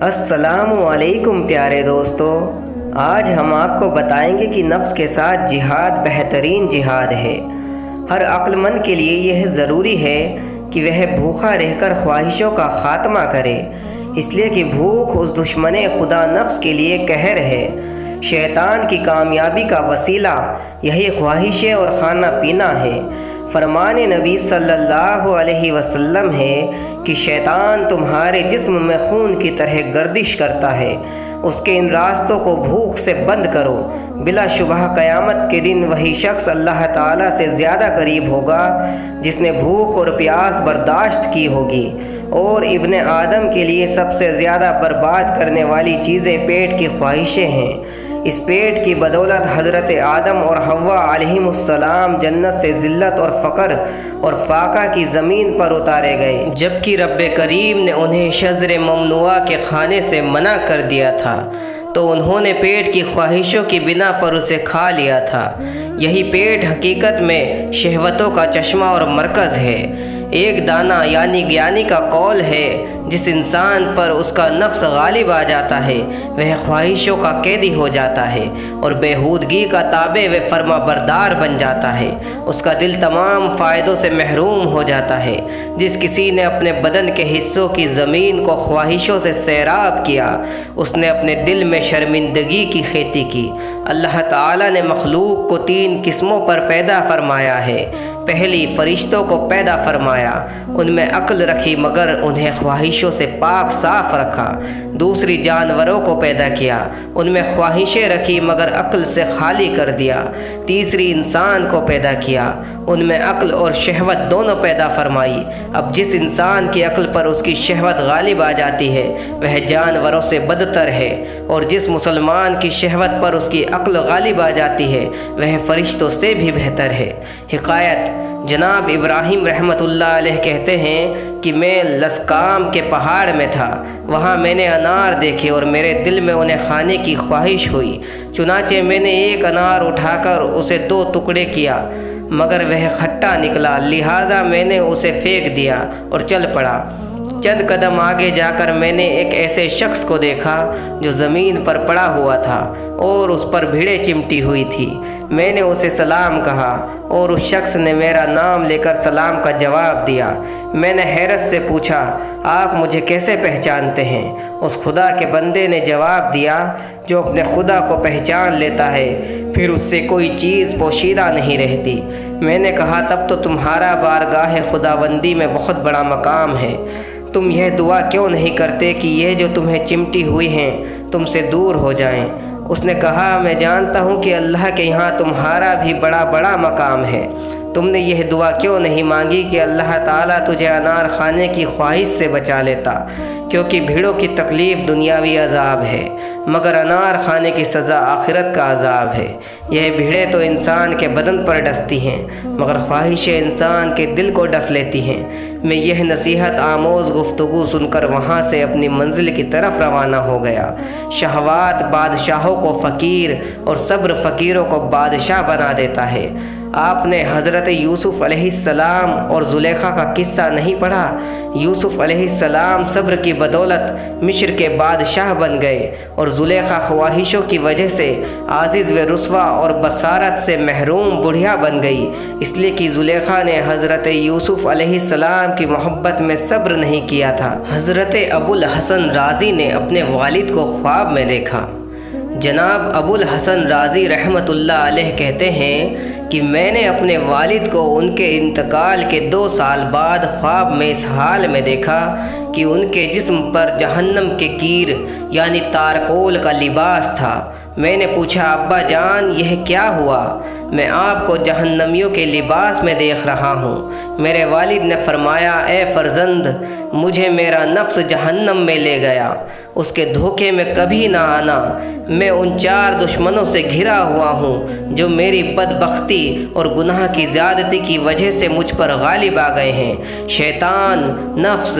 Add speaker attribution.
Speaker 1: السلام علیکم پیارے دوستو، آج ہم آپ کو بتائیں گے کہ نفس کے ساتھ جہاد بہترین جہاد ہے۔ ہر عقل مند کے لیے یہ ضروری ہے کہ وہ بھوکا رہ کر خواہشوں کا خاتمہ کرے، اس لیے کہ بھوک اس دشمن خدا نفس کے لیے قہر ہے۔ شیطان کی کامیابی کا وسیلہ یہی خواہشیں اور کھانا پینا ہے۔ فرمان نبی صلی اللہ علیہ وسلم ہے کہ شیطان تمہارے جسم میں خون کی طرح گردش کرتا ہے، اس کے ان راستوں کو بھوک سے بند کرو، بلا شبہ قیامت کے دن وہی شخص اللہ تعالیٰ سے زیادہ قریب ہوگا جس نے بھوک اور پیاس برداشت کی ہوگی۔ اور ابن آدم کے لیے سب سے زیادہ برباد کرنے والی چیزیں پیٹ کی خواہشیں ہیں۔ اس پیٹ کی بدولت حضرت آدم اور حوا علیہم السلام جنت سے ذلت اور فقر اور فاقہ کی زمین پر اتارے گئے، جبکہ رب کریم نے انہیں شجر ممنوعہ کے کھانے سے منع کر دیا تھا، تو انہوں نے پیٹ کی خواہشوں کی بنا پر اسے کھا لیا تھا۔ یہی پیٹ حقیقت میں شہوتوں کا چشمہ اور مرکز ہے۔ ایک دانہ یعنی گیانی کا قول ہے، جس انسان پر اس کا نفس غالب آ جاتا ہے وہ خواہشوں کا قیدی ہو جاتا ہے اور بےہودگی کا تابع و فرما بردار بن جاتا ہے۔ اس کا دل تمام فائدوں سے محروم ہو جاتا ہے۔ جس کسی نے اپنے بدن کے حصوں کی زمین کو خواہشوں سے سیراب کیا، اس نے اپنے دل میں شرمندگی کی کھیتی کی۔ اللہ تعالیٰ نے مخلوق کو 3 قسموں پر پیدا فرمایا ہے۔ پہلی، فرشتوں کو پیدا فرمایا، ان میں عقل رکھی مگر انہیں خواہشوں سے پاک صاف رکھا۔ دوسری، جانوروں کو پیدا کیا، ان میں خواہشیں رکھی مگر عقل سے خالی کر دیا۔ تیسری، انسان کو پیدا کیا، ان میں عقل اور شہوت دونوں پیدا فرمائی۔ اب جس انسان کی عقل پر اس کی شہوت غالب آ جاتی ہے وہ جانوروں سے بدتر ہے، اور جس مسلمان کی شہوت پر اس کی عقل غالب آ جاتی ہے وہ فرشتوں سے بھی بہتر ہے۔ حکایت، جناب ابراہیم رحمۃ اللہ علیہ کہتے ہیں کہ میں لسکام کے پہاڑ میں تھا، وہاں میں نے انار دیکھے اور میرے دل میں انہیں کھانے کی خواہش ہوئی، چنانچہ میں نے ایک انار اٹھا کر اسے 2 ٹکڑے کیا، مگر وہ کھٹا نکلا، لہذا میں نے اسے پھینک دیا اور چل پڑا۔ چند قدم آگے جا کر میں نے ایک ایسے شخص کو دیکھا جو زمین پر پڑا ہوا تھا اور اس پر بھیڑیں چمٹی ہوئی تھی۔ میں نے اسے سلام کہا اور اس شخص نے میرا نام لے کر سلام کا جواب دیا۔ میں نے حیرت سے پوچھا، آپ مجھے کیسے پہچانتے ہیں؟ اس خدا کے بندے نے جواب دیا، جو اپنے خدا کو پہچان لیتا ہے پھر اس سے کوئی چیز پوشیدہ نہیں رہتی۔ میں نے کہا، تب تو تمہارا بارگاہ خداوندی میں بہت بڑا مقام ہے، تم یہ دعا کیوں نہیں کرتے کہ یہ جو تمہیں چمٹی ہوئی ہیں تم سے دور ہو جائیں؟ اس نے کہا، میں جانتا ہوں کہ اللہ کے یہاں تمہارا بھی بڑا مقام ہے، تم نے یہ دعا کیوں نہیں مانگی کہ اللہ تعالیٰ تجھے انار کھانے کی خواہش سے بچا لیتا، کیونکہ بھیڑوں کی تکلیف دنیاوی عذاب ہے مگر انار کھانے کی سزا آخرت کا عذاب ہے۔ یہ بھیڑیں تو انسان کے بدن پر ڈستی ہیں مگر خواہشیں انسان کے دل کو ڈس لیتی ہیں۔ میں یہ نصیحت آموز گفتگو سن کر وہاں سے اپنی منزل کی طرف روانہ ہو گیا۔ شہوات بادشاہوں کو فقیر اور صبر فقیروں کو بادشاہ بنا دیتا ہے۔ آپ نے حضرت یوسف علیہ السلام اور زلیخا کا قصہ نہیں پڑھا؟ یوسف علیہ السلام صبر کی بدولت مصر کے بادشاہ بن گئے اور زلیخا خواہشوں کی وجہ سے عاجز و رسوا اور بصارت سے محروم بڑھیا بن گئی، اس لیے کہ زلیخا نے حضرت یوسف علیہ السلام کی محبت میں صبر نہیں کیا تھا۔ حضرت ابو الحسن رازی نے اپنے والد کو خواب میں دیکھا۔ جناب ابو الحسن رازی رحمۃ اللہ علیہ کہتے ہیں کہ میں نے اپنے والد کو ان کے انتقال کے 2 سال بعد خواب میں اس حال میں دیکھا کہ ان کے جسم پر جہنم کے کیر یعنی تارکول کا لباس تھا۔ میں نے پوچھا، ابا جان یہ کیا ہوا؟ میں آپ کو جہنمیوں کے لباس میں دیکھ رہا ہوں۔ میرے والد نے فرمایا، اے فرزند، مجھے میرا نفس جہنم میں لے گیا، اس کے دھوکے میں کبھی نہ آنا۔ میں ان 4 دشمنوں سے گھرا ہوا ہوں جو میری بدبختی اور گناہ کی زیادتی کی وجہ سے مجھ پر غالب آ گئے ہیں۔ شیطان، نفس،